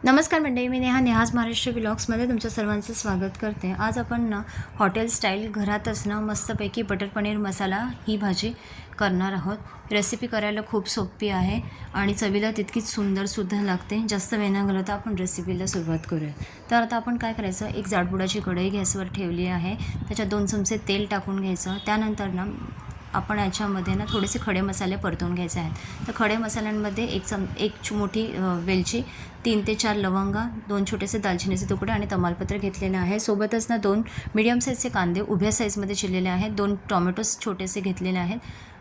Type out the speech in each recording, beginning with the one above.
नमस्कार मंडळी, मी नेहाज महाराष्ट्र व्लॉग्समध्ये तुमच्या सर्वांचं स्वागत करते। आज आपण हॉटेल स्टाईल घरातच मस्तपैकी बटर पनीर मसाला ही भाजी करणार आहोत। रेसिपी करायला खूप सोपी आहे आणि चवीला तितकीच सुंदरसुद्धा लागते। जास्त वेळ न घालवता आपण रेसिपीला सुरुवात करूया। तर आता आपण काय करायचं, एक जाडबुडाची कढई गॅसवर ठेवली आहे, त्याच्यात 2 चमचे तेल टाकून घ्यायचं। त्यानंतर आपण याच्यामध्ये थोडेसे खडे मसाले परतून घ्यायचे आहेत। तर खडे मसाल्यांमध्ये एक मोठी वेलची, 3 ते 4 लवंगा, 2 छोटेसे दालचिनीचे तुकडे आणि तमालपत्र घेतलेले आहे। सोबतच 2 मीडियम साईजचे कांदे उभ्या साईजमध्ये चिरलेले आहेत, 2 टोमॅटोज छोटेसे घेतलेले आहेत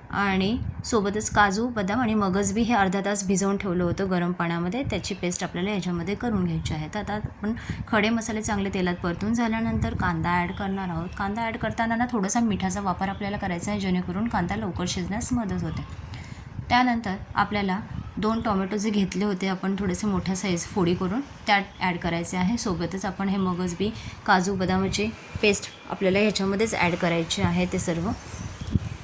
आणि सोबतच काजू, बदाम आणि मगज बी हे अर्धा तास भिजवून ठेवलं होतं गरम पाण्यामध्ये। त्याची पेस्ट आपल्याला याच्यामध्ये करून घ्यायची आहे। तर आता आपण खडे मसाले चांगले तेलात परतून झाल्यानंतर कांदा ॲड करणार आहोत। कांदा ॲड करताना थोडासा मिठाचा वापर आपल्याला करायचा आहे, जेणेकरून कांदा लवकर शिजण्यास मदत होते। त्यानंतर आपल्याला 2 टोमॅटो जे घेतले होते आपण थोडेसे मोठ्या साईज फोडी करून त्यात ॲड करायचे आहे। सोबतच आपण हे मगज बी, काजू, बदामाची पेस्ट आपल्याला ह्याच्यामध्येच ॲड करायची आहे ते सर्व,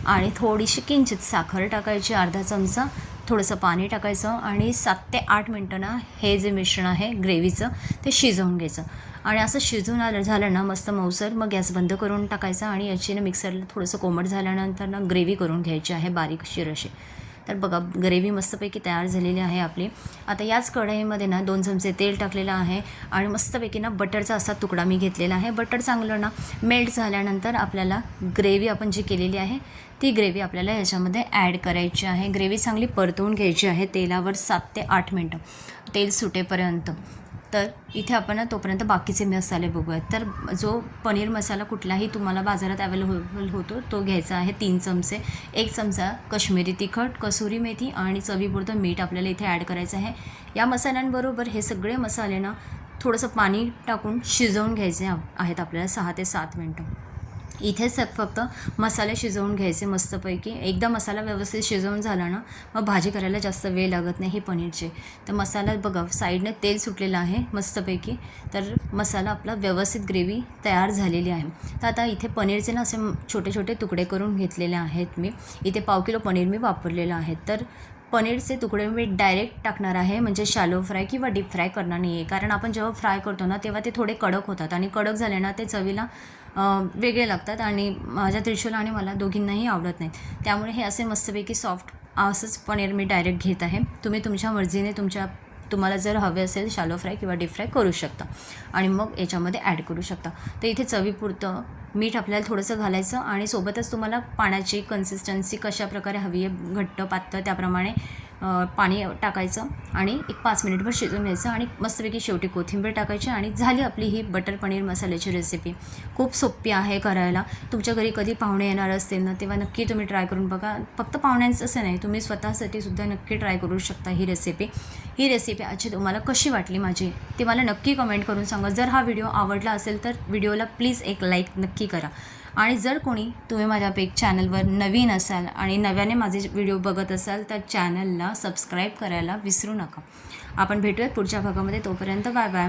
आणि थोडीशी किंचित साखर टाकायची, अर्धा चमचा, थोडंसं पाणी टाकायचं आणि 7 ते 8 मिनटं हे जे मिश्रण आहे ग्रेव्हीचं ते शिजवून घ्यायचं। आणि असं शिजून झालं मस्त मऊसर, मग गॅस बंद करून टाकायचा आणि याची मिक्सरला थोडंसं कोमट झाल्यानंतर ग्रेव्ही करून घ्यायची आहे बारीक शिरशी। तर बघा, ग्रेव्ही मस्तपैकी तयार झालेली आहे आपली। आता याच कढईमध्ये 2 चमचे तेल टाकलेलं आहे आणि मस्तपैकी बटरचा असा तुकडा मी घेतलेला आहे। बटर चांगलं मेल्ट झाल्यानंतर आपल्याला ग्रेव्ही आपण जी केलेली आहे ती ग्रेव्ही आपल्याला ह्याच्यामध्ये ॲड करायची आहे। ग्रेव्ही चांगली परतवून घ्यायची आहे तेलावर 7 ते 8 मिनटं, तेल सुटेपर्यंत। तर इथे आपण तोपर्यंत बाकीचे मसाले बघूयात। तर जो पनीर मसाला कुठलाही तुम्हाला बाजारात अवेलेबल होतो तो घ्यायचा आहे, 3 चमचे। 1 चमचा कश्मीरी तिखट, कसुरी मेथी आणि चवीपुरतं मीठ आपल्याला इथे ॲड करायचं आहे। या मसाल्यांबरोबर हे सगळे मसाले थोडंसं पाणी टाकून शिजवून घ्यायचे आहेत आपल्याला 6 ते 7 मिनटं। इथेच फक्त मसाले शिजवून घ्यायचे मस्तपैकी। एकदा मसाला व्यवस्थित शिजवून झाला मग भाजी करायला जास्त वेळ लागत नाही ही पनीरची। तर मसाला बघा, साईडने तेल सुटलेलं आहे मस्तपैकी। तर मसाला आपला व्यवस्थित ग्रेव्ही तयार झालेली आहे। तर आता इथे पनीरचे असे छोटे छोटे तुकडे करून घेतलेले आहेत मी। इथे 1/2 किलो पनीर मी वापरलेलं आहे। तर पनीरचे तुकडे मी डायरेक्ट टाकणार आहे, म्हणजे शॅलो फ्राय किंवा डीप फ्राय करणार नाही आहे। कारण आपण जेव्हा फ्राय करतो तेव्हा ते थोडे कडक होतात आणि कडक झाले ते चवीला वेगळे लागतात आणि माझ्या त्रिशूल आणि मला दोघींनाही आवडत नाहीत। त्यामुळे हे असे मस्तपैकी सॉफ्ट असंच पनीर मी डायरेक्ट घेत आहे। तुम्ही तुमच्या मर्जीने तुम्हाला जर हवे असेल शॅलो फ्राय किंवा डीप फ्राय करू शकता आणि मग याच्यामध्ये ॲड करू शकता। तर इथे चवीपुरतं मीठ आपल्याला थोडंसं घालायचं आणि सोबतच तुम्हाला पाण्याची कन्सिस्टन्सी कशा प्रकारे हवी आहे, घट्ट पातळ, त्याप्रमाणे पाणी टाकायचं आणि एक 5 मिनिटभर शिजवून घ्यायचं आणि मस्तपैकी शेवटी कोथिंबीर टाकायची आणि झाली आपली ही बटर पनीर मसाल्याची रेसिपी। खूप सोपी आहे करायला। तुमच्या घरी कधी पाहुणे येणार असतील तेव्हा नक्की तुम्ही ट्राय करून बघा। फक्त पाहुण्यांचं असं नाही, तुम्ही स्वतःसाठी सुद्धा नक्की ट्राय करू शकता ही रेसिपी। ही रेसिपी आजची तुम्हाला कशी वाटली माझी ते मला नक्की कमेंट करून सांगा। जर हा व्हिडिओ आवडला असेल तर व्हिडिओला प्लीज एक लाईक नक्की करा। आणि जर कोणी तुम्ही माझ्या चॅनलवर नवीन असाल आणि नव्याने माझे व्हिडिओ बघत असाल तर चॅनलला सबस्क्राईब करायला विसरू नका। आपण भेटूयात पुढच्या भागामध्ये, तोपर्यंत बाय बाय।